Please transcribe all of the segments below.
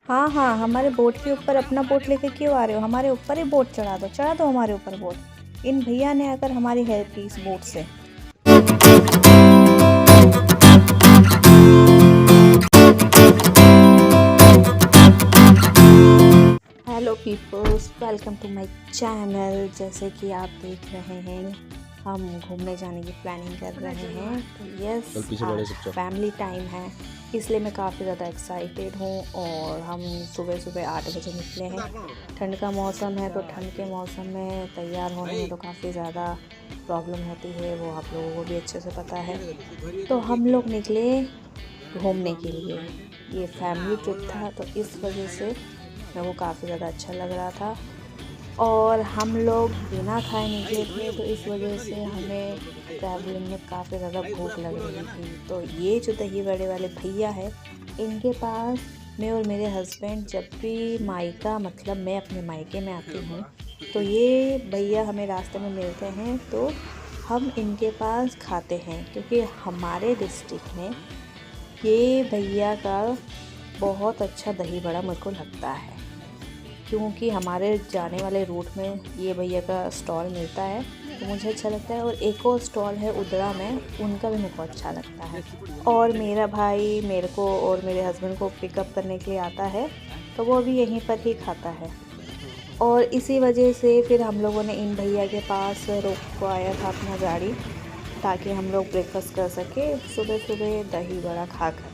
हाँ हाँ, हमारे बोट के ऊपर अपना बोट लेके क्यों आ रहे हो? हमारे ऊपर ही बोट चढ़ा दो हमारे ऊपर बोट। इन भैया ने आकर हमारी हेल्प की इस बोट से। Hello peoples, welcome to my channel. जैसे कि आप देख रहे हैं, हम घूमने जाने की प्लानिंग कर रहे हैं। तो यस, आज फैमिली टाइम है, इसलिए मैं काफ़ी ज़्यादा एक्साइटेड हूँ। और हम सुबह सुबह 8 बजे निकले हैं। ठंड का मौसम है, तो ठंड के मौसम में तैयार होने में तो काफ़ी ज़्यादा प्रॉब्लम होती है, वो आप लोगों को भी अच्छे से पता है। तो हम लोग निकले घूमने के लिए। ये फैमिली ट्रिप था, तो इस वजह से मेरे को काफ़ी ज़्यादा अच्छा लग रहा था। और हम लोग बिना खाए निकले थे, तो इस वजह से हमें ट्रैवलिंग में काफ़ी ज़्यादा भूख लग रही थी। तो ये जो दही बड़े वाले भैया है, इनके पास मैं और मेरे हस्बैंड जब भी मायका, मतलब मैं अपने मायके में आती हूँ, तो ये भैया हमें रास्ते में मिलते हैं, तो हम इनके पास खाते हैं। क्योंकि हमारे डिस्ट्रिक्ट में ये भैया का बहुत अच्छा दही बड़ा मेरे को लगता है, क्योंकि हमारे जाने वाले रूट में ये भैया का स्टॉल मिलता है, तो मुझे अच्छा लगता है। और एक और स्टॉल है उधड़ा में, उनका भी मेरे को अच्छा लगता है। और मेरा भाई मेरे को और मेरे हस्बैंड को पिकअप करने के लिए आता है, तो वो भी यहीं पर ही खाता है। और इसी वजह से फिर हम लोगों ने इन भैया के पास रोकवाया था अपना गाड़ी, ताकि हम लोग ब्रेकफास्ट कर सके सुबह सुबह दही बड़ा खाकर।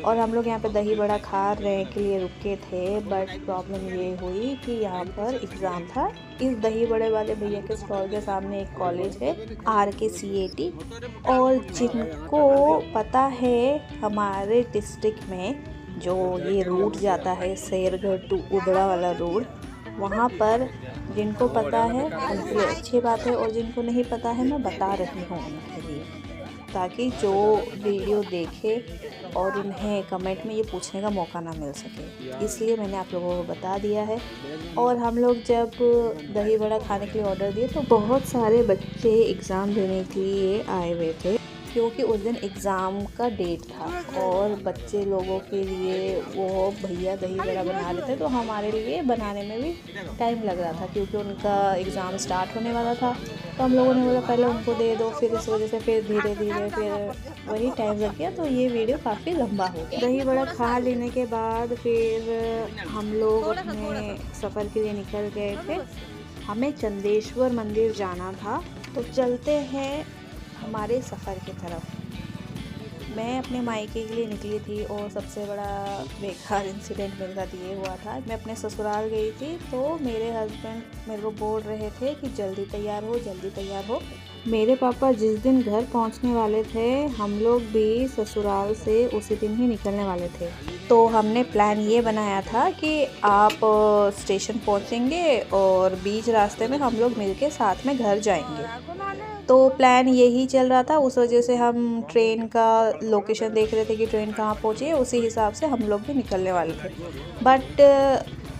और हम लोग यहाँ पे दही बड़ा खा रहे के लिए रुके थे, बट प्रॉब्लम ये हुई कि यहाँ पर एग्ज़ाम था। इस दही बड़े वाले भैया के स्टॉल के सामने एक कॉलेज है, RKCAT। और जिनको पता है हमारे डिस्ट्रिक्ट में जो ये रूट जाता है, शेरगढ़ टू उधड़ा वाला रोड, वहाँ पर जिनको पता है उनके लिए अच्छी बात है, और जिनको नहीं पता है मैं बता रही हूँ उनके लिए, ताकि जो वीडियो देखे और उन्हें कमेंट में ये पूछने का मौका ना मिल सके, इसलिए मैंने आप लोगों को बता दिया है। और हम लोग जब दही बड़ा खाने के लिए ऑर्डर दिए, तो बहुत सारे बच्चे एग्ज़ाम देने के लिए आए हुए थे, क्योंकि उस दिन एग्ज़ाम का डेट था। और बच्चे लोगों के लिए वो भैया दही बड़ा बना रहे थे, तो हमारे लिए बनाने में भी टाइम लग रहा था, क्योंकि उनका एग्ज़ाम स्टार्ट होने वाला था। तो हम लोगों ने बोला पहले उनको दे दो, फिर इस वजह से फिर धीरे धीरे फिर वही टाइम लग गया। तो ये वीडियो काफ़ी लंबा हो गया। दही बड़ा खा लेने के बाद फिर हम लोग अपने सफ़र के लिए निकल गए थे। हमें चंदेश्वर मंदिर जाना था, तो चलते हैं हमारे सफ़र की तरफ। मैं अपने मायके के लिए निकली थी, और सबसे बड़ा बेकार इंसिडेंट मेरे साथ ये हुआ था। मैं अपने ससुराल गई थी, तो मेरे हस्बैंड मेरे को बोल रहे थे कि जल्दी तैयार हो, जल्दी तैयार हो। मेरे पापा जिस दिन घर पहुंचने वाले थे, हम लोग भी ससुराल से उसी दिन ही निकलने वाले थे। तो हमने प्लान ये बनाया था कि आप स्टेशन पहुंचेंगे और बीच रास्ते में हम लोग मिलके साथ में घर जाएंगे। तो प्लान यही चल रहा था। उस वजह से हम ट्रेन का लोकेशन देख रहे थे कि ट्रेन कहाँ पहुँची है, उसी हिसाब से हम लोग भी निकलने वाले थे। बट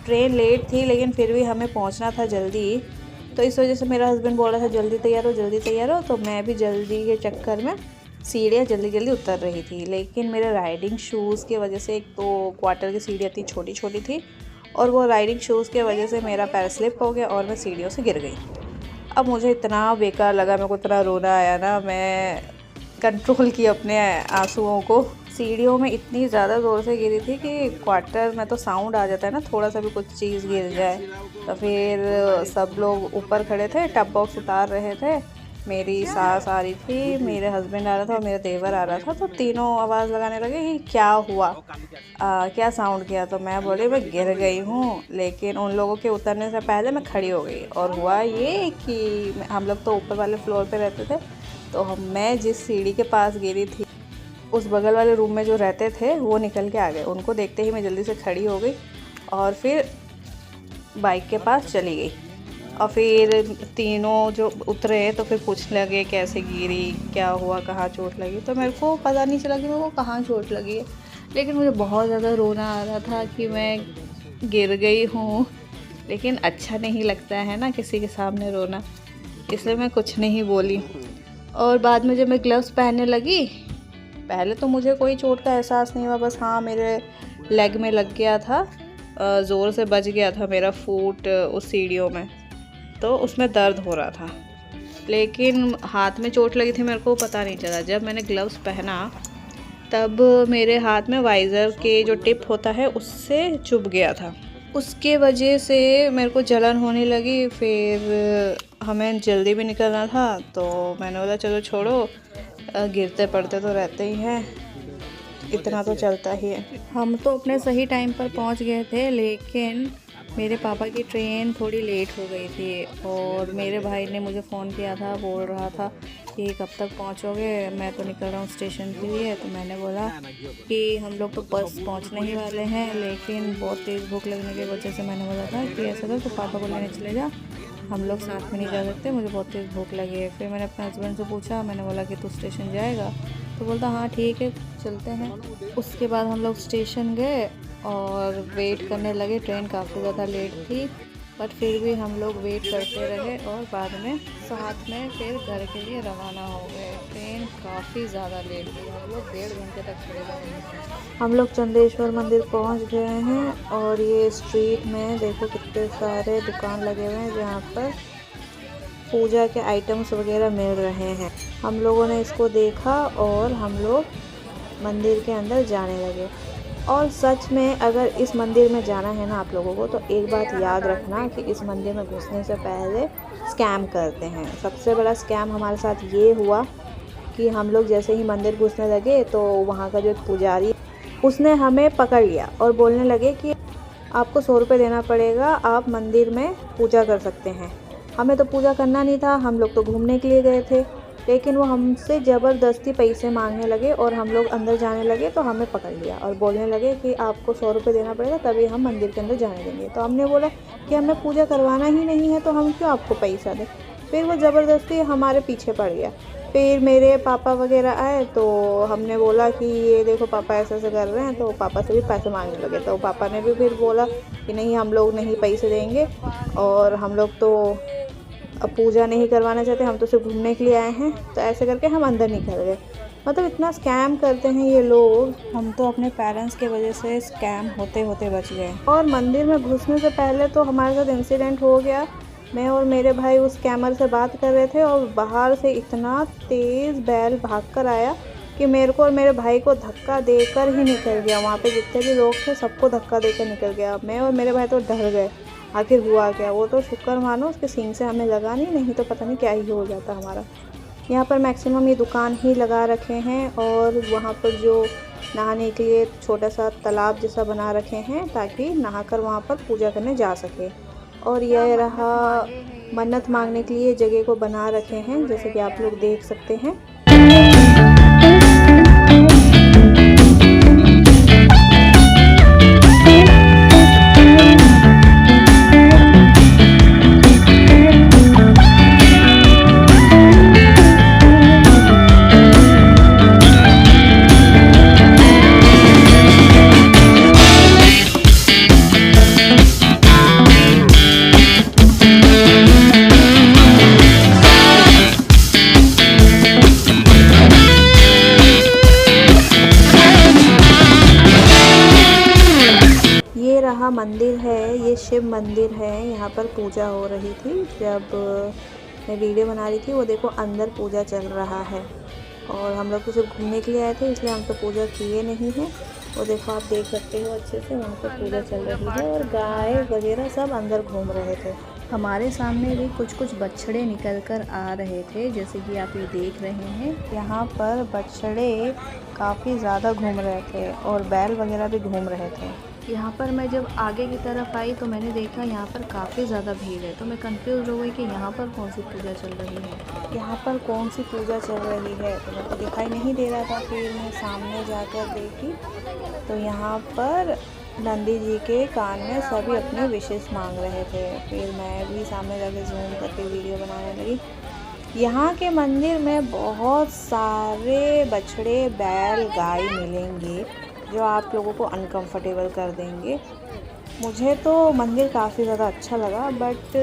ट्रेन लेट थी, लेकिन फिर भी हमें पहुँचना था जल्दी। तो इस वजह से मेरा हस्बैंड बोल रहा था जल्दी तैयार हो, जल्दी तैयार हो। तो मैं भी जल्दी के चक्कर में सीढ़ियाँ जल्दी जल्दी उतर रही थी, लेकिन मेरे राइडिंग शूज़ की वजह से, एक तो क्वार्टर की सीढ़ियाँ थी, छोटी छोटी थी, और वो राइडिंग शूज़ की वजह से मेरा पैर स्लिप हो गया और मैं सीढ़ियों से गिर गई। अब मुझे इतना बेकार लगा, मेरे को इतना रोना आया ना, मैं कंट्रोल की अपने आंसुओं को। सीढ़ियों में इतनी ज़्यादा ज़ोर से गिरी थी कि क्वार्टर में तो साउंड आ जाता है ना, थोड़ा सा भी कुछ चीज़ गिर जाए। तो फिर सब लोग ऊपर खड़े थे, टब बॉक्स उतार रहे थे। मेरी सास आ रही थी, मेरे हस्बैंड आ रहा था और मेरा देवर आ रहा था। तो तीनों आवाज़ लगाने लगे कि क्या हुआ, क्या साउंड किया। तो मैं बोली मैं गिर गई हूँ, लेकिन उन लोगों के उतरने से पहले मैं खड़ी हो गई। और हुआ ये कि हम लोग तो ऊपर वाले फ्लोर पे रहते थे, तो मैं जिस सीढ़ी के पास गिरी थी, उस बगल वाले रूम में जो रहते थे वो निकल के आ गए। उनको देखते ही मैं जल्दी से खड़ी हो गई और फिर बाइक के पास चली गई। और फिर तीनों जो उतरे तो फिर पूछने लगे कैसे गिरी, क्या हुआ, कहाँ चोट लगी। तो मेरे को पता नहीं चला कि मेरे को कहाँ चोट लगी है, लेकिन मुझे बहुत ज़्यादा रोना आ रहा था कि मैं गिर गई हूँ। लेकिन अच्छा नहीं लगता है ना किसी के सामने रोना, इसलिए मैं कुछ नहीं बोली। और बाद में जब मैं ग्लव्स पहनने लगी, पहले तो मुझे कोई चोट का एहसास नहीं हुआ, बस हाँ मेरे लेग में लग गया था, ज़ोर से बज गया था मेरा फुट उस सीढ़ियों में, तो उसमें दर्द हो रहा था। लेकिन हाथ में चोट लगी थी, मेरे को पता नहीं चला। जब मैंने ग्लव्स पहना तब मेरे हाथ में वाइज़र के जो टिप होता है उससे चुभ गया था। उसके वजह से मेरे को जलन होने लगी। फिर हमें जल्दी भी निकलना था तो मैंने बोला चलो छोड़ो, गिरते पड़ते तो रहते ही हैं, इतना तो चलता ही है। हम तो अपने सही टाइम पर पहुंच गए थे, लेकिन मेरे पापा की ट्रेन थोड़ी लेट हो गई थी और मेरे भाई ने मुझे फ़ोन किया था, बोल रहा था कि कब तक पहुंचोगे, मैं तो निकल रहा हूँ स्टेशन के लिए। तो मैंने बोला कि हम लोग तो बस पहुंचने ही वाले हैं, लेकिन बहुत तेज़ भूख लगने की वजह से मैंने बोला था कि ऐसा कर तो पापा को लेने चले जा, हम लोग साथ में नहीं जा सकते, मुझे बहुत तेज़ भूख लगी है। फिर मैंने अपने हस्बैंड से पूछा, मैंने बोला कि तू स्टेशन जाएगा? तो बोलता हाँ ठीक है चलते हैं। उसके बाद हम लोग स्टेशन गए और वेट करने लगे। ट्रेन काफ़ी ज़्यादा लेट थी, बट फिर भी हम लोग वेट करते रहे और बाद में साथ में फिर घर के लिए रवाना हो गए। ट्रेन काफ़ी ज़्यादा लेट थी, हम लोग 1.5 घंटे तक खड़े रहे। हम लोग चंदेश्वर मंदिर पहुंच गए हैं और ये स्ट्रीट में देखो कितने सारे दुकान लगे हुए हैं जहाँ पर पूजा के आइटम्स वगैरह मिल रहे हैं। हम लोगों ने इसको देखा और हम लोग मंदिर के अंदर जाने लगे। और सच में अगर इस मंदिर में जाना है ना आप लोगों को, तो एक बात याद रखना कि इस मंदिर में घुसने से पहले स्कैम करते हैं। सबसे बड़ा स्कैम हमारे साथ ये हुआ कि हम लोग जैसे ही मंदिर घुसने लगे तो वहाँ का जो पुजारी उसने हमें पकड़ लिया और बोलने लगे कि आपको 100 रुपये देना पड़ेगा, आप मंदिर में पूजा कर सकते हैं। हमें तो पूजा करना नहीं था, हम लोग तो घूमने के लिए गए थे, लेकिन वो हमसे ज़बरदस्ती पैसे मांगने लगे और हम लोग अंदर जाने लगे तो हमें पकड़ लिया और बोलने लगे कि आपको 100 रुपये देना पड़ेगा तभी हम मंदिर के अंदर जाने देंगे। तो हमने बोला कि हमें पूजा करवाना ही नहीं है तो हम क्यों आपको पैसा दें। फिर वो ज़बरदस्ती हमारे पीछे पड़ गया। फिर मेरे पापा वगैरह आए तो हमने बोला कि ये देखो पापा ऐसा ऐसा कर रहे हैं, तो पापा से भी पैसे मांगने लगे। तो पापा ने भी फिर बोला कि नहीं हम लोग नहीं पैसे देंगे और हम लोग तो अब पूजा नहीं करवाना चाहते, हम तो सिर्फ घूमने के लिए आए हैं। तो ऐसे करके हम अंदर निकल गए। मतलब इतना स्कैम करते हैं ये लोग। हम तो अपने पेरेंट्स के वजह से स्कैम होते होते बच गए। और मंदिर में घुसने से पहले तो हमारे साथ इंसिडेंट हो गया। मैं और मेरे भाई उस स्कैमर से बात कर रहे थे और बाहर से इतना तेज़ बैल भाग कर आया कि मेरे को और मेरे भाई को धक्का देकर ही निकल गया। वहाँ पे जितने भी लोग थे सबको धक्का देकर निकल गया। मैं और मेरे भाई तो डर गए, आखिर हुआ क्या। वो तो शुक्र मानो उसके सींग से हमें लगा नहीं तो पता नहीं क्या ही हो जाता हमारा। यहाँ पर मैक्सिमम ये दुकान ही लगा रखे हैं और वहाँ पर जो नहाने के लिए छोटा सा तालाब जैसा बना रखे हैं ताकि नहाकर वहाँ पर पूजा करने जा सके। और यह रहा मन्नत मांगने के लिए जगह को बना रखे हैं, जैसे कि आप लोग देख सकते हैं। मंदिर है, ये शिव मंदिर है। यहाँ पर पूजा हो रही थी जब मैं वीडियो बना रही थी। वो देखो अंदर पूजा चल रहा है और हम लोग तो सिर्फ घूमने के लिए आए थे, इसलिए हम तो पूजा किए नहीं हैं। वो देखो आप देख सकते हो अच्छे से, वहाँ पर पूजा चल रही है और गाय वगैरह सब अंदर घूम रहे थे। हमारे सामने भी कुछ बछड़े निकल कर आ रहे थे, जैसे कि आप ये देख रहे हैं। यहाँ पर बछड़े काफ़ी ज़्यादा घूम रहे थे और बैल वगैरह भी घूम रहे थे। यहाँ पर मैं जब आगे की तरफ आई तो मैंने देखा यहाँ पर काफ़ी ज़्यादा भीड़ है, तो मैं कंफ्यूज हो गई कि यहाँ पर कौन सी पूजा चल रही है। यहाँ पर कौन सी पूजा चल रही है तो मेरे को दिखाई नहीं दे रहा था। फिर मैं सामने जाकर देखी तो यहाँ पर नंदी जी के कान में सभी अपने विशेष मांग रहे थे। फिर मैं भी सामने जाकर जूम करके वीडियो बनाने लगी। यहाँ के मंदिर में बहुत सारे बछड़े बैल गाय मिलेंगे जो आप लोगों को अनकंफर्टेबल कर देंगे। मुझे तो मंदिर काफ़ी ज़्यादा अच्छा लगा, बट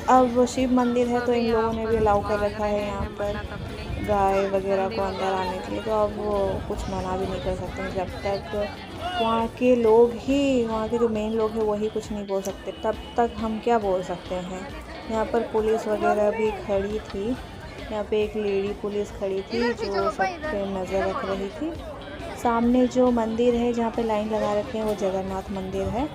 अब शिव मंदिर है तो इन लोगों ने भी अलाउ कर रखा है यहाँ पर गाय वगैरह को अंदर आने के लिए, तो अब वो कुछ मना भी नहीं कर सकते जब तक वहाँ के लोग ही, वहाँ के जो मेन लोग हैं वही कुछ नहीं बोल सकते, तब तक हम क्या बोल सकते हैं। यहाँ पर पुलिस वगैरह भी खड़ी थी। यहाँ पे एक लेडी पुलिस खड़ी थी जो सब पे नज़र रख रही थी। सामने जो मंदिर है जहाँ पे लाइन लगा रखे हैं वो जगन्नाथ मंदिर है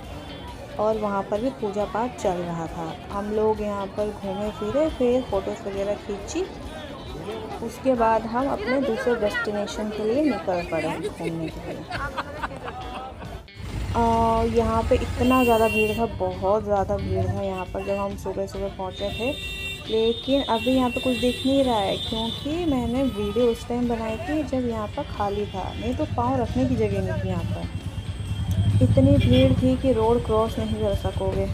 और वहाँ पर भी पूजा पाठ चल रहा था। हम लोग यहाँ पर घूमे फिरे, फिर फ़ोटोज़ वगैरह खींची। उसके बाद हम अपने दूसरे डेस्टिनेशन के लिए निकल पड़े घूमने के लिए। यहाँ पे इतना ज़्यादा भीड़ था, बहुत ज़्यादा भीड़ था यहाँ पर जब हम सुबह सुबह पहुँचे थे। लेकिन अभी यहाँ पे कुछ दिख नहीं रहा है क्योंकि मैंने वीडियो उस टाइम बनाई थी जब यहाँ पर खाली था, नहीं तो पाँव रखने की जगह नहीं थी। यहाँ पर इतनी भीड़ थी कि रोड क्रॉस नहीं कर सकोगे।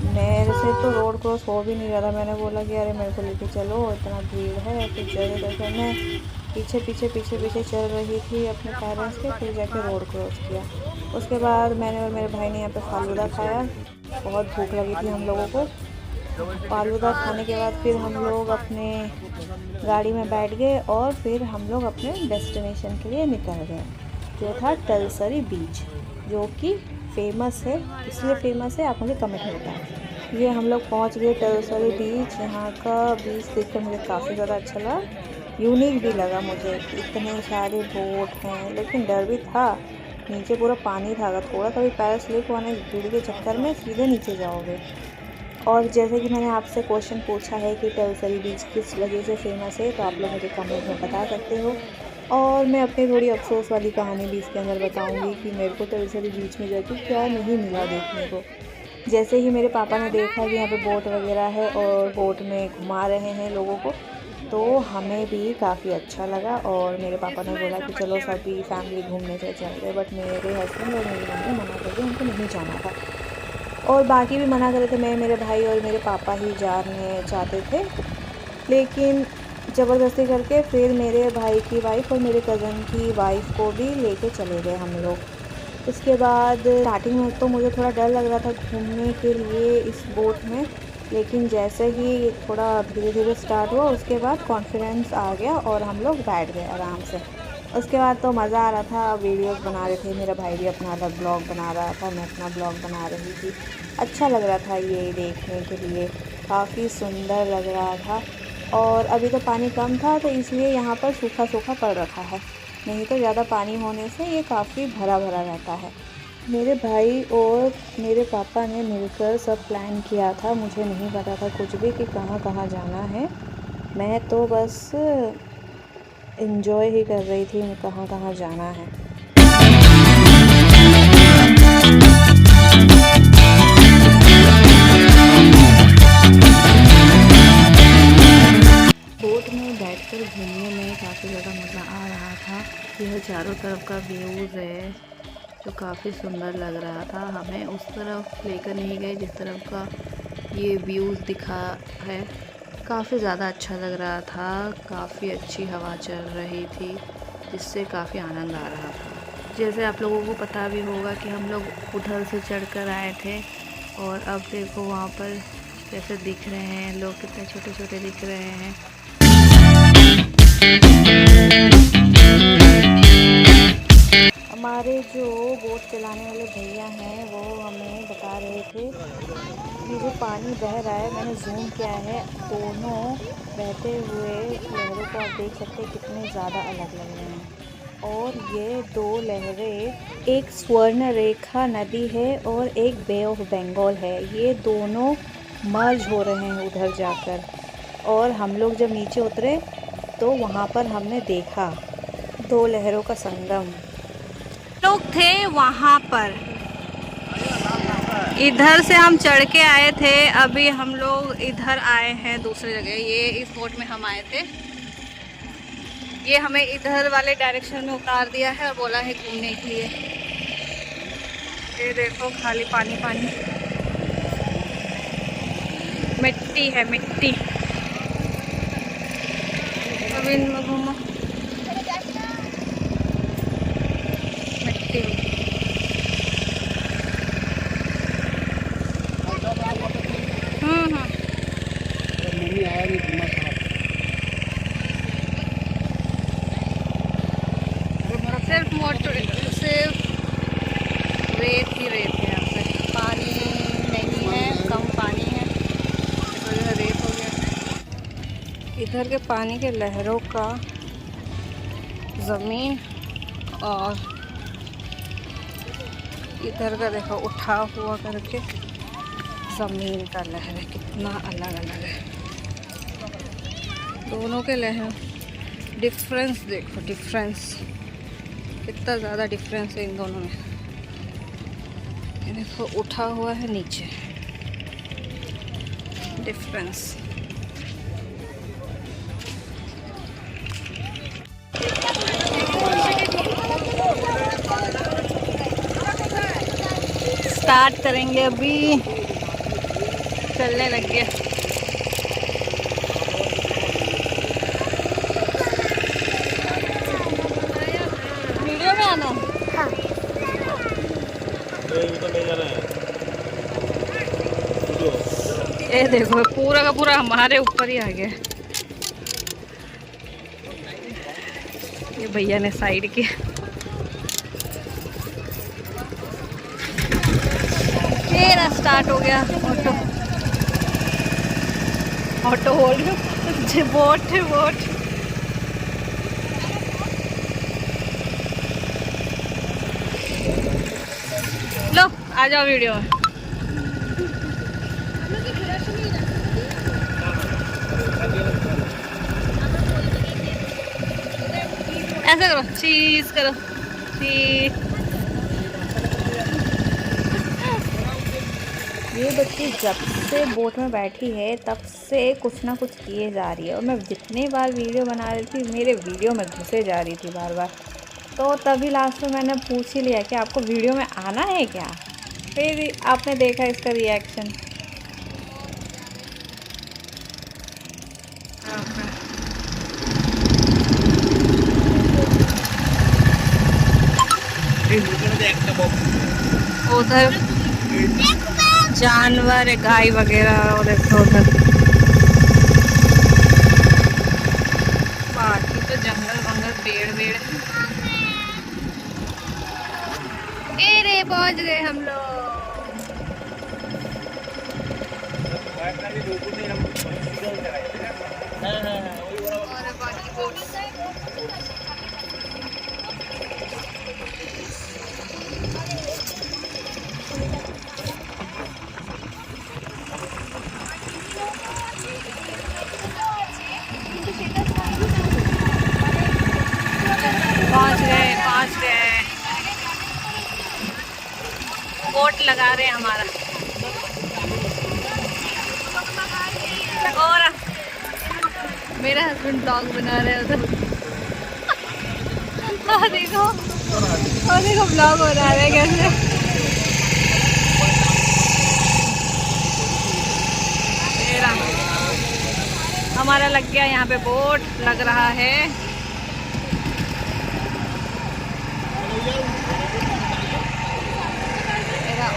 मेरे से तो रोड क्रॉस हो भी नहीं रहा था। मैंने बोला कि अरे मेरे को लेके चलो, इतना भीड़ है। फिर जगह जगह मैं पीछे पीछे पीछे पीछे चल रही थी अपने पेरेंट्स के, फिर जाके रोड क्रॉस किया। उसके बाद मैंने और मेरे भाई ने यहाँ पे फालूदा खाया। बहुत भूख लगी थी हम लोगों को। फालूदा खाने के बाद फिर हम लोग अपने गाड़ी में बैठ गए और फिर हम लोग अपने डेस्टिनेशन के लिए निकल गए, जो था तलसरी बीच, जो कि फेमस है। इसलिए फेमस है, आप मुझे कमेंट में बताएं। ये हम लोग पहुंच गए तलसरी बीच। यहाँ का बीच देखकर मुझे काफ़ी ज़्यादा अच्छा लगा, यूनिक भी लगा मुझे। इतने सारे बोट हैं, लेकिन डर भी था। नीचे पूरा पानी था, अगर थोड़ा सा भी पैर स्लिप होने गिर के चक्कर में सीधे नीचे जाओगे। और जैसे कि मैंने आपसे क्वेश्चन पूछा है कि तलसरी बीच किस वजह से फेमस है, तो आप लोग मुझे कमेंट में बता सकते हो। और मैं अपनी थोड़ी अफसोस वाली कहानी भी इसके अंदर बताऊंगी कि मेरे को तलसरी बीच में जाके क्या नहीं मिला देखने को। जैसे ही मेरे पापा ने देखा कि यहाँ पे बोट वगैरह है और बोट में घुमा रहे हैं लोगों को, तो हमें भी काफ़ी अच्छा लगा। और मेरे पापा ने बोला कि चलो सभी फैमिली घूमने से चल रहे, बट मेरे हस्बैंड और मेरी मम्मी मना कर दी, उनको नहीं जाना था। और बाकी भी मना कर रहे थे, मैं, मेरे भाई और मेरे पापा ही जाने चाहते थे। लेकिन ज़बरदस्ती करके फिर मेरे भाई की वाइफ और मेरे कज़न की वाइफ को भी लेके चले गए हम लोग। उसके बाद स्टार्टिंग में तो मुझे थोड़ा डर लग रहा था घूमने के लिए इस बोट में, लेकिन जैसे ही थोड़ा धीरे धीरे स्टार्ट हुआ उसके बाद कॉन्फिडेंस आ गया और हम लोग बैठ गए आराम से। उसके बाद तो मज़ा आ रहा था, वीडियोस बना रहे थे, मेरा भाई भी अपना अलग ब्लॉग बना रहा था, मैं अपना ब्लॉग बना रही थी। अच्छा लग रहा था ये देखने के लिए, काफ़ी सुंदर लग रहा था। और अभी तो पानी कम था तो इसलिए यहाँ पर सूखा सूखा पड़ रखा है, नहीं तो ज़्यादा पानी होने से ये काफ़ी भरा भरा रहता है। मेरे भाई और मेरे पापा ने मिलकर सब प्लान किया था, मुझे नहीं पता था कुछ भी कि कहाँ कहाँ जाना है। मैं तो बस एंजॉय ही कर रही थी कहाँ कहाँ जाना है। बोट में बैठकर घूमने में काफ़ी ज़्यादा मज़ा आ रहा था। यह चारों तरफ का व्यूज़ है जो काफ़ी सुंदर लग रहा था। हमें उस तरफ लेकर नहीं गए जिस तरफ का ये व्यूज़ दिखा है। काफ़ी ज़्यादा अच्छा लग रहा था, काफ़ी अच्छी हवा चल रही थी जिससे काफ़ी आनंद आ रहा था। जैसे आप लोगों को पता भी होगा कि हम लोग उधर से चढ़कर आए थे और अब देखो वहाँ पर कैसे दिख रहे हैं लोग, कितने छोटे छोटे दिख रहे हैं। हमारे जो बोट चलाने वाले भैया हैं वो हमें बता रहे थे ये जो पानी बह रहा है, मैंने जूम किया है, दोनों बहते हुए लहरों को आप देख सकते हैं कितने ज़्यादा अलग लग रहे हैं। और ये दो लहरें, एक स्वर्ण रेखा नदी है और एक बे ऑफ बंगाल है, ये दोनों मर्ज हो रहे हैं उधर जाकर। और हम लोग जब नीचे उतरे तो वहाँ पर हमने देखा दो लहरों का संगम। लोग थे वहाँ पर, इधर से हम चढ़ के आए थे, अभी हम लोग इधर आए हैं दूसरी जगह। ये इस बोट में हम आए थे, ये हमें इधर वाले डायरेक्शन में उतार दिया है और बोला है घूमने के लिए। ये देखो खाली पानी पानी, मिट्टी है मिट्टी। अब इनमें घूमो, मिट्टी। सिर्फ मोटर, सिर्फ इधर के पानी के लहरों का ज़मीन और इधर का देखो उठा हुआ करके ज़मीन का लहर है, कितना अलग अलग है दोनों के लहर। डिफरेंस देखो, डिफरेंस कितना ज़्यादा डिफरेंस है इन दोनों में। ये देखो उठा हुआ है नीचे, डिफरेंस। स्टार्ट करेंगे अभी, चलने लग गया। वीडियो में आना है? हाँ। ये देखो पूरा का पूरा हमारे ऊपर ही आ गया। ये भैया ने साइड किया। मेरा स्टार्ट हो गया ऑटो, ऑटो बोल रही हूँ, बोट है बोट। लो आ जाओ वीडियो में। ऐसा करो, चीज करो, चीज। ये बच्ची जब से बोट में बैठी है तब से कुछ ना कुछ किए जा रही है, और मैं जितने बार वीडियो बना रही थी मेरे वीडियो में घुसे जा रही थी बार बार। तो तभी लास्ट में मैंने पूछ ही लिया कि आपको वीडियो में आना है क्या। फिर आपने देखा इसका रिएक्शन। उधर जानवर है, गाय वगैरह, और उधर बाकी तो जंगल वंगल पेड़ वेड़। रे पहुंच गए हम लोग। पहुंच गए। बोट लगा रहे हैं हमारा। और मेरे हस्बैंड ब्लॉग बना रहे हैं उधर। देखो ब्लॉग बना रहे हैं कैसे। हमारा लग गया यहाँ पे बोट लग रहा है।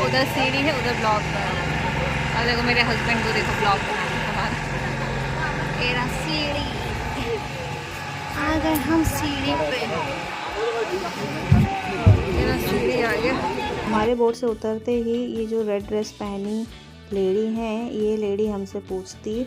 उधर सीढ़ी है, उधर ब्लॉग है। और देखो मेरे हस्बैंड को देखो ब्लॉग बनाने हमारा। मेरा सीढ़ी आ गए हम सीढ़ी पे। मेरा सीढ़ी आ गया। हमारे बोट से उतरते ही ये जो रेड ड्रेस पहनी लेडी हैं, ये लेडी हमसे पूछती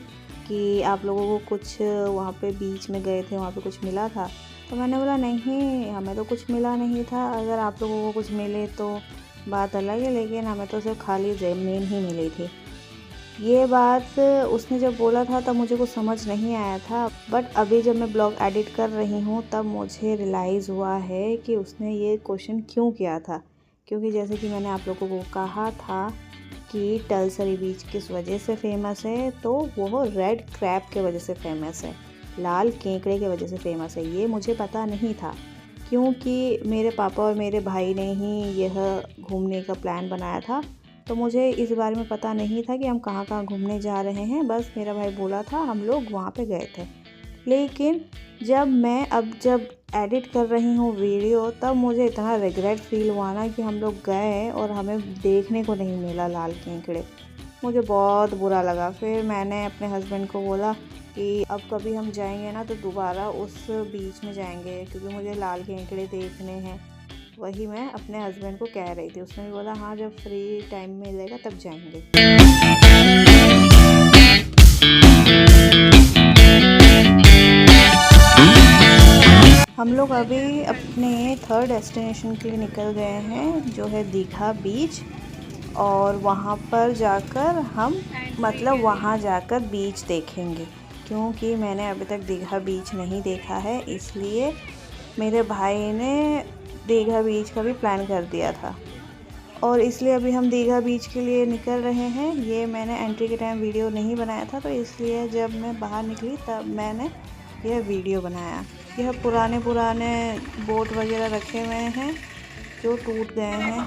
कि आप लोगों को कुछ वहाँ पे बीच में गए थे, वहाँ पे कुछ मिला था? तो मैंने बोला नहीं, हमें तो कुछ मिला नहीं था। अगर आप लोगों को कुछ मिले तो बात अलग है, लेकिन हमें तो सिर्फ खाली ज़मीन ही मिली थी। ये बात उसने जब बोला था तब मुझे कुछ समझ नहीं आया था, बट अभी जब मैं ब्लॉग एडिट कर रही हूँ तब मुझे रियलाइज़ हुआ है कि उसने ये क्वेश्चन क्यों किया था। क्योंकि जैसे कि मैंने आप लोगों को कहा था कि तलसरी बीच किस वजह से फेमस है, तो वो रेड क्रैब के वजह से फेमस है, लाल केकड़े के वजह से फेमस है। ये मुझे पता नहीं था, क्योंकि मेरे पापा और मेरे भाई ने ही यह घूमने का प्लान बनाया था। तो मुझे इस बारे में पता नहीं था कि हम कहाँ कहाँ घूमने जा रहे हैं। बस मेरा भाई बोला था, हम लोग वहाँ पे गए थे। लेकिन जब एडिट कर रही हूँ वीडियो, तब मुझे इतना रिग्रेट फील हुआ ना कि हम लोग गए और हमें देखने को नहीं मिला लाल केकड़े। मुझे बहुत बुरा लगा। फिर मैंने अपने हस्बैंड को बोला कि अब कभी हम जाएंगे ना तो दोबारा उस बीच में जाएंगे, क्योंकि मुझे लाल केकड़े देखने हैं। वही मैं अपने हस्बैंड को कह रही थी। उसने भी बोला हाँ, जब फ्री टाइम मिलेगा तब जाएंगे। हम लोग अभी अपने थर्ड डेस्टिनेशन के लिए निकल गए हैं, जो है दीघा बीच। और वहाँ पर जाकर हम वहाँ जाकर बीच देखेंगे, क्योंकि मैंने अभी तक दीघा बीच नहीं देखा है, इसलिए मेरे भाई ने दीघा बीच का भी प्लान कर दिया था और इसलिए अभी हम दीघा बीच के लिए निकल रहे हैं। ये मैंने एंट्री के टाइम वीडियो नहीं बनाया था, तो इसलिए जब मैं बाहर निकली तब मैंने यह वीडियो बनाया। यह पुराने बोट वगैरह रखे हुए हैं जो टूट गए हैं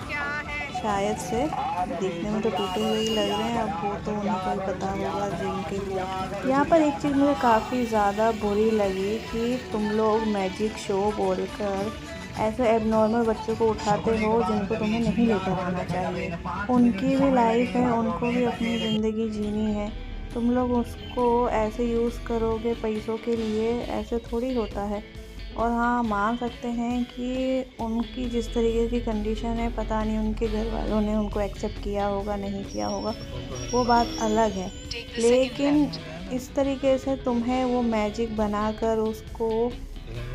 शायद से, देखने में तो टूटे हुए ही लग रहे हैं। अब वो तो उनको ही पता होगा जिनके। यहाँ पर एक चीज़ मुझे काफ़ी ज़्यादा बुरी लगी कि तुम लोग मैजिक शो बोलकर ऐसे एबनॉर्मल बच्चों को उठाते हो जिनको तुम्हें नहीं लेकर आना चाहिए। उनकी भी लाइफ है, उनको भी अपनी ज़िंदगी जीनी है, तुम लोग उसको ऐसे यूज़ करोगे पैसों के लिए, ऐसे थोड़ी होता है। और हाँ, मान सकते हैं कि उनकी जिस तरीके की कंडीशन है, पता नहीं उनके घर वालों ने उनको एक्सेप्ट किया होगा नहीं किया होगा, वो बात अलग है। लेकिन इस तरीके से तुम्हें वो मैजिक बनाकर उसको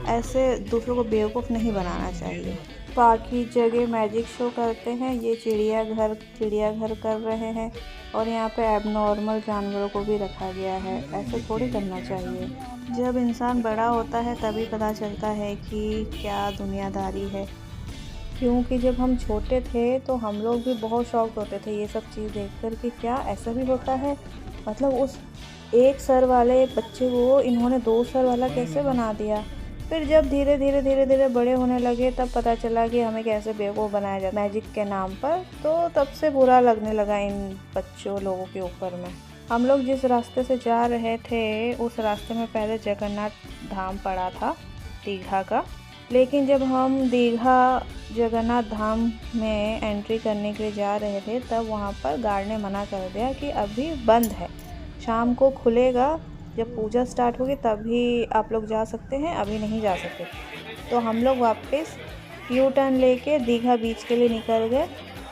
ऐसे दूसरों को बेवकूफ़ नहीं बनाना चाहिए। बाकी जगह मैजिक शो करते हैं, ये चिड़ियाघर कर रहे हैं और यहाँ पे एबनॉर्मल जानवरों को भी रखा गया है। ऐसे थोड़ी करना चाहिए। जब इंसान बड़ा होता है तभी पता चलता है कि क्या दुनियादारी है, क्योंकि जब हम छोटे थे तो हम लोग भी बहुत शौक होते थे ये सब चीज़ देखकर कि क्या ऐसा भी होता है। मतलब उस एक सर वाले बच्चे को इन्होंने 2 सर वाला कैसे बना दिया। फिर जब धीरे धीरे बड़े होने लगे तब पता चला कि हमें कैसे बेवकूफ़ बनाया जाता मैजिक के नाम पर, तो तब से बुरा लगने लगा इन बच्चों लोगों के ऊपर में। हम लोग जिस रास्ते से जा रहे थे उस रास्ते में पहले जगन्नाथ धाम पड़ा था दीघा का, लेकिन जब हम दीघा जगन्नाथ धाम में एंट्री करने के लिए जा रहे थे तब वहाँ पर गार्ड ने मना कर दिया कि अभी बंद है, शाम को खुलेगा, जब पूजा स्टार्ट होगी तभी आप लोग जा सकते हैं, अभी नहीं जा सकते। तो हम लोग वापस यू टर्न लेके दीघा बीच के लिए निकल गए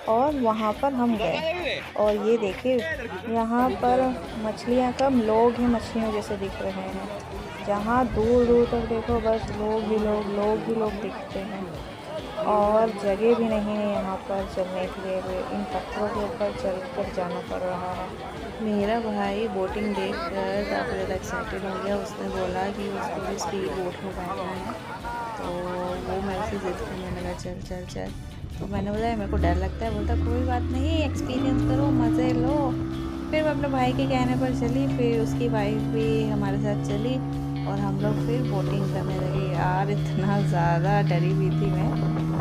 और वहाँ पर हम गए। और ये देखिए यहाँ पर मछलियाँ कम, लोग ही मछलियों जैसे दिख रहे हैं। जहाँ दूर दूर तक देखो बस लोग ही लोग दिखते हैं और जगह भी नहीं है यहाँ पर चलने के लिए। इन पत्थरों के ऊपर चल कर जाना पड़ रहा है। मेरा भाई बोटिंग देखकर काफ़ी ज़्यादा एक्साइटेड हो गया। उसने बोला कि उसको भी स्पीड बोट में बैठना है, तो वो मेरे से ज़िद करने लगा चल। तो मैंने बोला मेरे को डर लगता है। बोलता कोई बात नहीं, एक्सपीरियंस करो, मज़े लो। फिर मैं अपने भाई के कहने पर चली, फिर उसकी वाइफ भी हमारे साथ चली और हम लोग फिर बोटिंग करने लगे। यार इतना ज़्यादा डरी हुई थी मैं,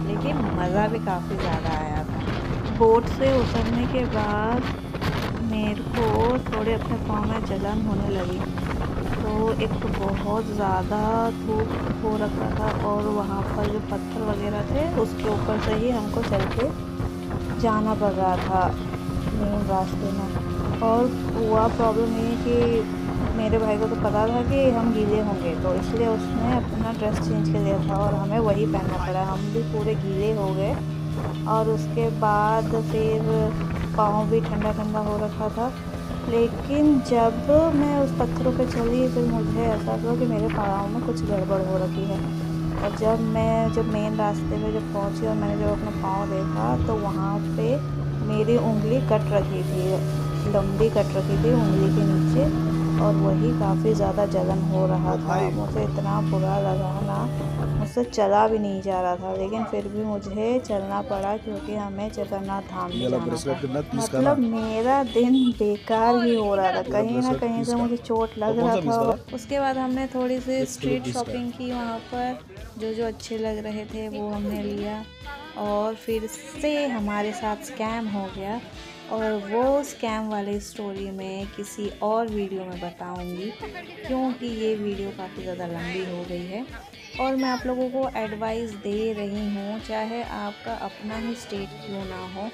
लेकिन मज़ा भी काफ़ी ज़्यादा आया था। बोट से उतरने के बाद मेरे को थोड़े अपने पाँव में जलन होने लगी। तो एक तो बहुत ज़्यादा धूप हो रखा था और वहाँ पर जो पत्थर वगैरह थे उसके ऊपर से ही हमको चल के जाना पड़ रहा था मेन रास्ते में। और हुआ प्रॉब्लम ये कि मेरे भाई को तो पता था कि हम गीले होंगे, तो इसलिए उसने अपना ड्रेस चेंज कर लिया था और हमें वही पहनना पड़ा। हम भी पूरे गीले हो गए और उसके बाद फिर पाँव भी ठंडा हो रखा था। लेकिन जब मैं उस पत्थरों पे चली फिर मुझे एहसास हुआ कि मेरे पाँव में कुछ गड़बड़ हो रखी है। और जब मेन रास्ते पे जब पहुंची और मैंने जब अपना पाँव देखा तो वहाँ पे मेरी उंगली कट रखी थी, लंबी कट रखी थी उंगली के नीचे, और वही काफ़ी ज़्यादा जलन हो रहा था। मुझे इतना बुरा लगा ना, मुझसे चला भी नहीं जा रहा था, लेकिन फिर भी मुझे चलना पड़ा क्योंकि हमें जगन्नाथ धाम में जाना था। मतलब मेरा दिन बेकार ही हो रहा था, कहीं ना कहीं से मुझे चोट लग रहा था। उसके बाद हमने थोड़ी सी स्ट्रीट शॉपिंग की, वहाँ पर जो अच्छे लग रहे थे वो हमने लिया। और फिर से हमारे साथ स्कैम हो गया, और वो स्कैम वाली स्टोरी मैं किसी और वीडियो में बताऊंगी, क्योंकि ये वीडियो काफ़ी ज़्यादा लंबी हो गई है। और मैं आप लोगों को एडवाइस दे रही हूँ, चाहे आपका अपना ही स्टेट क्यों ना हो,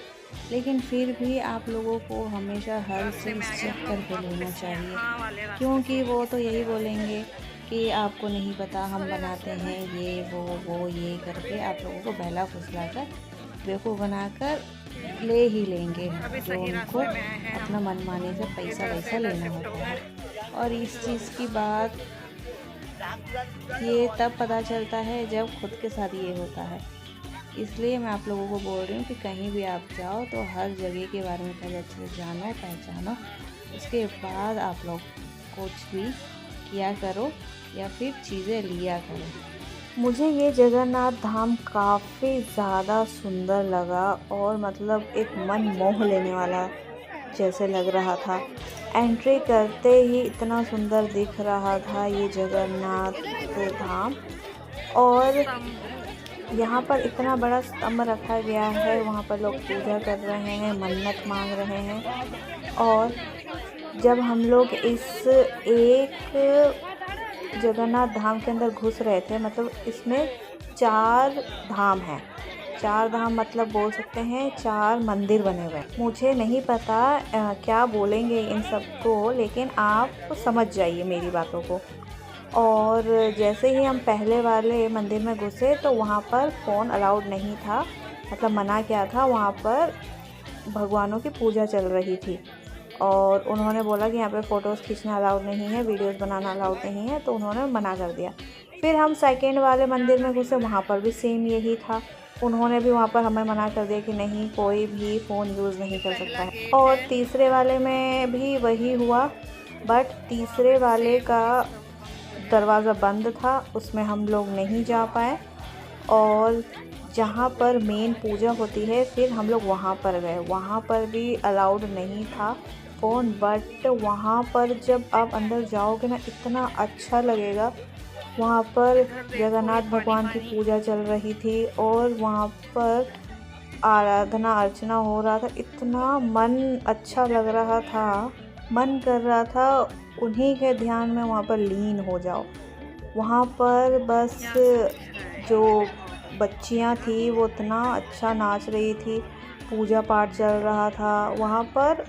लेकिन फिर भी आप लोगों को हमेशा हर चीज़ चेक करके लेना चाहिए, क्योंकि वो तो यही बोलेंगे कि आपको नहीं पता, हम बनाते हैं ये वो ये करके आप लोगों को बहला फुसला कर बेवकूफ़ बनाकर ले ही लेंगे, जो उनको अपना मनमाने से पैसा वैसा लेना होता है। और इस चीज़ की बात ये तब पता चलता है जब खुद के साथ ये होता है। इसलिए मैं आप लोगों को बोल रही हूँ कि कहीं भी आप जाओ तो हर जगह के बारे में पहले अच्छे से जानो पहचानो, उसके बाद आप लोग कुछ भी किया करो या फिर चीज़ें लिया करो। मुझे ये जगन्नाथ धाम काफ़ी ज़्यादा सुंदर लगा और मतलब एक मन मोह लेने वाला जैसे लग रहा था। एंट्री करते ही इतना सुंदर दिख रहा था ये जगन्नाथ धाम, और यहाँ पर इतना बड़ा स्तंभ रखा गया है, वहाँ पर लोग पूजा कर रहे हैं, मन्नत मांग रहे हैं। और जब हम लोग इस एक जगन्नाथ धाम के अंदर घुस रहे थे, मतलब इसमें 4 धाम हैं। 4 धाम मतलब बोल सकते हैं 4 मंदिर बने हुए। मुझे नहीं पता क्या बोलेंगे इन सबको, लेकिन आप समझ जाइए मेरी बातों को। और जैसे ही हम पहले वाले मंदिर में घुसे तो वहाँ पर फ़ोन अलाउड नहीं था, मतलब मना किया था। वहाँ पर भगवानों की पूजा चल रही थी और उन्होंने बोला कि यहाँ पे फ़ोटोज़ खींचना अलाउड नहीं है, वीडियोज़ बनाना अलाउड नहीं है, तो उन्होंने मना कर दिया। फिर हम सेकेंड वाले मंदिर में घुसे, वहाँ पर भी सेम यही था। उन्होंने भी वहाँ पर हमें मना कर दिया कि नहीं, कोई भी फ़ोन यूज़ नहीं कर सकता है। और तीसरे वाले में भी वही हुआ, बट तीसरे वाले का दरवाज़ा बंद था, उसमें हम लोग नहीं जा पाए। और जहाँ पर मेन पूजा होती है फिर हम लोग वहाँ पर गए, वहाँ पर भी अलाउड नहीं था फ़ोन, बट वहाँ पर जब आप अंदर जाओगे ना इतना अच्छा लगेगा। वहाँ पर जगन्नाथ भगवान की पूजा चल रही थी और वहाँ पर आराधना अर्चना हो रहा था, इतना मन अच्छा लग रहा था, मन कर रहा था उन्हीं के ध्यान में वहाँ पर लीन हो जाओ। वहाँ पर बस जो बच्चियाँ थी वो इतना अच्छा नाच रही थी, पूजा पाठ चल रहा था। वहाँ पर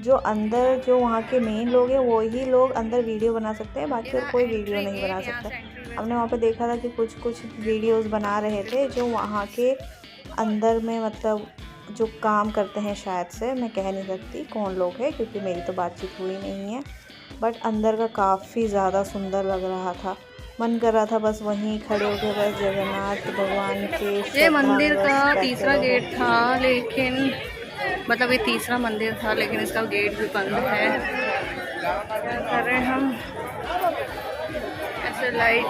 जो अंदर जो वहाँ के मेन लोग हैं वही लोग अंदर वीडियो बना सकते हैं, बाकी और कोई वीडियो नहीं बना सकता। हमने वहाँ पे देखा था कि कुछ वीडियोस बना रहे थे जो वहाँ के अंदर में, मतलब जो काम करते हैं, शायद से मैं कह नहीं सकती कौन लोग हैं क्योंकि मेरी तो बातचीत हुई नहीं है, बट अंदर का काफ़ी ज़्यादा सुंदर लग रहा था। मन कर रहा था बस वहीं खड़े होकर बस जगन्नाथ भगवान के। ये मंदिर का तीसरा गेट था, लेकिन मतलब ये तीसरा मंदिर था लेकिन इसका गेट भी बंद है। कर रहे हम ऐसे लाइट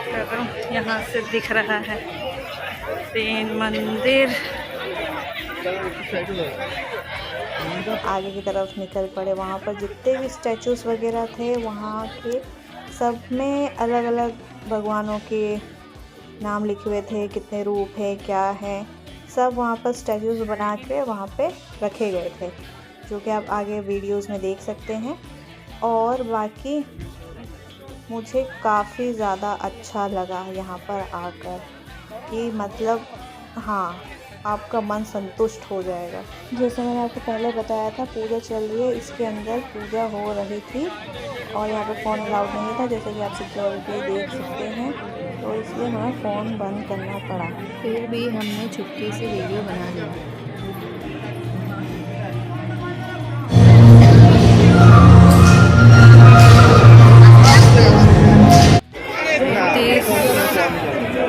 कर रहा हूँ, यहाँ से दिख रहा है 3 मंदिर। आगे की तरफ निकल पड़े। वहाँ पर जितने भी स्टैचूज़ वगैरह थे वहाँ के सब में अलग अलग भगवानों के नाम लिखे हुए थे, कितने रूप है क्या है, सब वहाँ पर स्टैचूज़ बना के वहाँ पे रखे गए थे, जो कि आप आगे वीडियोस में देख सकते हैं। और बाकी मुझे काफ़ी ज़्यादा अच्छा लगा यहाँ पर आकर कि मतलब हाँ, आपका मन संतुष्ट हो जाएगा। जैसे मैंने आपको पहले बताया था पूजा चल रही है, इसके अंदर पूजा हो रही थी और यहाँ पे फ़ोन अलाउड नहीं था, जैसे कि आप सिक्योरिटी देख सकते हैं, तो इसलिए हमें फ़ोन बंद करना पड़ा। फिर भी हमने चुपके से वीडियो बना लिया।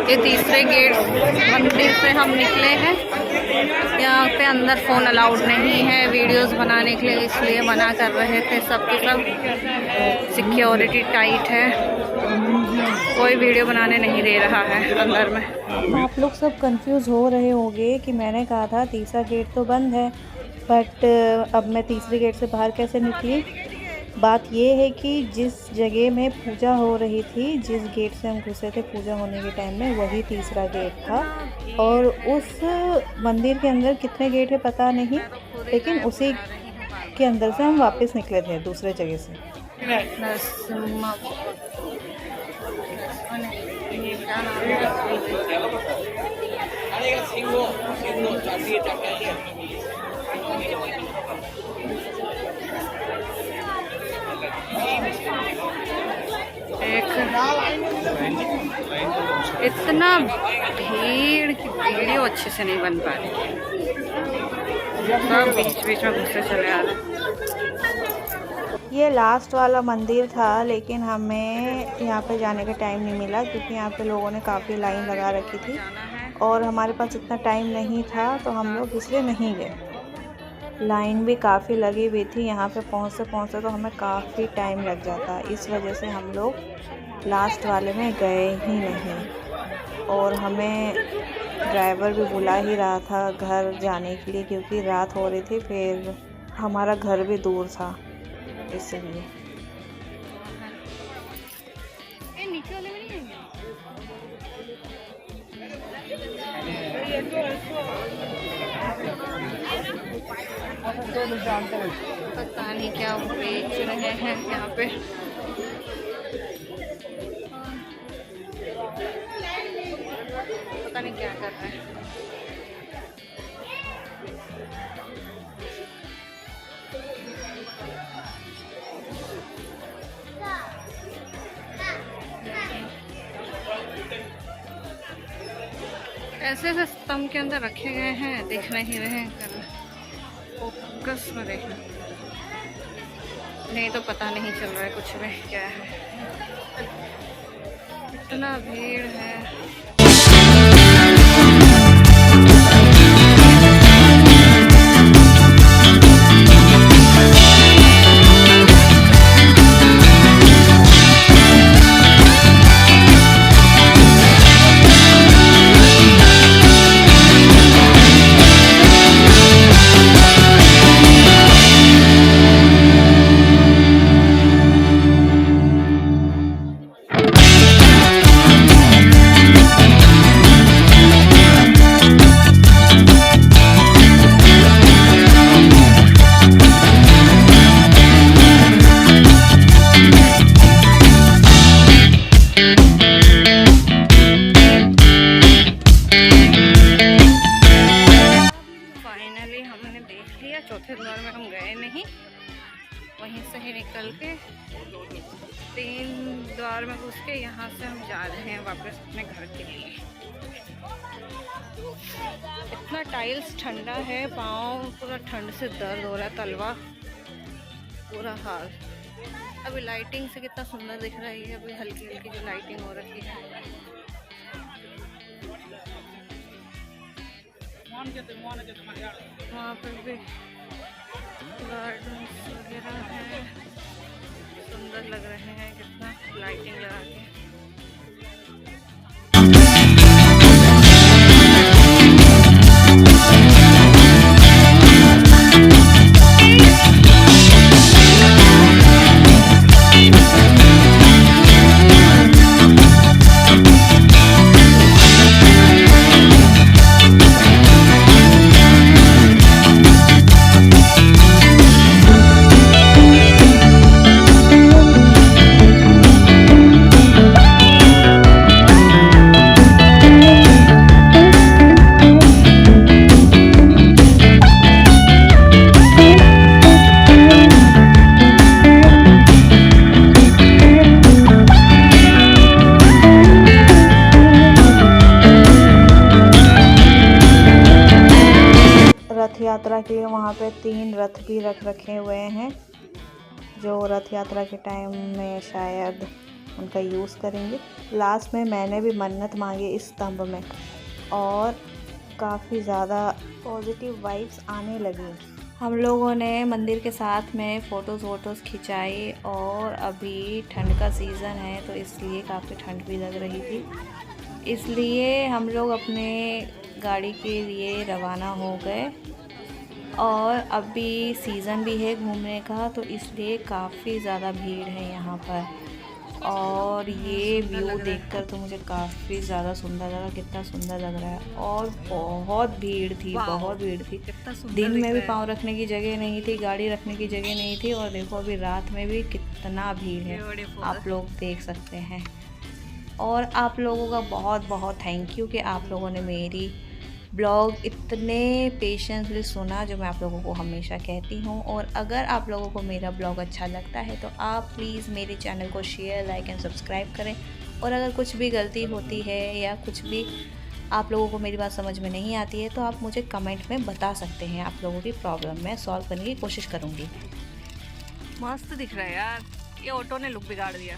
ये तीसरे गेट मंदिर से हम निकले हैं। यहाँ पे अंदर फ़ोन अलाउड नहीं है वीडियोस बनाने के लिए, इसलिए मना कर रहे थे सबके सब। सिक्योरिटी टाइट है, कोई वीडियो बनाने नहीं दे रहा है अंदर में। आप लोग सब कंफ्यूज हो रहे होंगे कि मैंने कहा था तीसरा गेट तो बंद है, बट अब मैं तीसरे गेट से बाहर कैसे निकली। बात ये है कि जिस जगह में पूजा हो रही थी, जिस गेट से हम घुसे थे पूजा होने के टाइम में, वही तीसरा गेट था। और उस मंदिर के अंदर कितने गेट है पता नहीं, लेकिन उसी के अंदर से हम वापस निकले थे दूसरे जगह से। इतना भीड़ की वीडियो अच्छे से नहीं बन पा रही, सब बीच बीच में घुसते चले आ रहे। ये लास्ट वाला मंदिर था, लेकिन हमें यहाँ पे जाने का टाइम नहीं मिला क्योंकि यहाँ पे लोगों ने काफ़ी लाइन लगा रखी थी और हमारे पास इतना टाइम नहीं था, तो हम लोग इसलिए नहीं गए। लाइन भी काफ़ी लगी हुई थी, यहाँ पे पहुँचते तो हमें काफ़ी टाइम लग जाता, इस वजह से हम लोग लास्ट वाले में गए ही नहीं। और हमें ड्राइवर भी बुला ही रहा था घर जाने के लिए क्योंकि रात हो रही थी, फिर हमारा घर भी दूर था इसलिए। पता नहीं क्या बेच रहे हैं यहाँ पे। पता नहीं क्या कर रहे हैं। ऐसे ऐसे स्तंभ के अंदर रखे गए हैं, देख नहीं रहे हैं, फोकस में देखना नहीं तो पता नहीं चल रहा है कुछ में क्या है। इतना भीड़ है। चौथे द्वार में हम गए नहीं, वहीं से ही निकल के 3 द्वार में घुस के यहाँ से हम जा रहे हैं वापस अपने घर के लिए। इतना टाइल्स ठंडा है, पाँव पूरा ठंड से दर्द हो रहा है, तलवा पूरा हाल। अभी लाइटिंग से कितना सुंदर दिख रहा है, अभी हल्की हल्की जो लाइटिंग हो रही है। वहाँ पर भी गार्डन्स वगैरह हैं, सुंदर लग रहे हैं, कितना लाइटिंग लगा के। रथ यात्रा के लिए वहाँ पे 3 रथ भी रखे हुए हैं, जो रथ यात्रा के टाइम में शायद उनका यूज़ करेंगे। लास्ट में मैंने भी मन्नत मांगी इस स्तंभ में और काफ़ी ज़्यादा पॉजिटिव वाइब्स आने लगी। हम लोगों ने मंदिर के साथ में फ़ोटोज़ खिंचाई और अभी ठंड का सीज़न है तो इसलिए काफ़ी ठंड भी लग रही थी, इसलिए हम लोग अपने गाड़ी के लिए रवाना हो गए। और अभी सीज़न भी है घूमने का, तो इसलिए काफ़ी ज़्यादा भीड़ है यहाँ पर। और ये व्यू देखकर तो मुझे काफ़ी ज़्यादा सुंदर लगा, कितना सुंदर लग रहा है। और बहुत भीड़ थी, बहुत भीड़ थी। दिन में भी पाँव रखने की जगह नहीं थी, गाड़ी रखने की जगह नहीं थी, और देखो अभी रात में भी कितना भीड़ है, आप लोग देख सकते हैं। और आप लोगों का बहुत बहुत थैंक यू कि आप लोगों ने मेरी ब्लॉग इतने पेशेंसली सुना, जो मैं आप लोगों को हमेशा कहती हूँ। और अगर आप लोगों को मेरा ब्लॉग अच्छा लगता है तो आप प्लीज़ मेरे चैनल को शेयर, लाइक एंड सब्सक्राइब करें। और अगर कुछ भी गलती होती है या कुछ भी आप लोगों को मेरी बात समझ में नहीं आती है तो आप मुझे कमेंट में बता सकते हैं। आप लोगों की प्रॉब्लम मैं सॉल्व करने की कोशिश करूँगी। मस्त दिख रहा है यार, ये ऑटो ने लुक बिगाड़ दिया।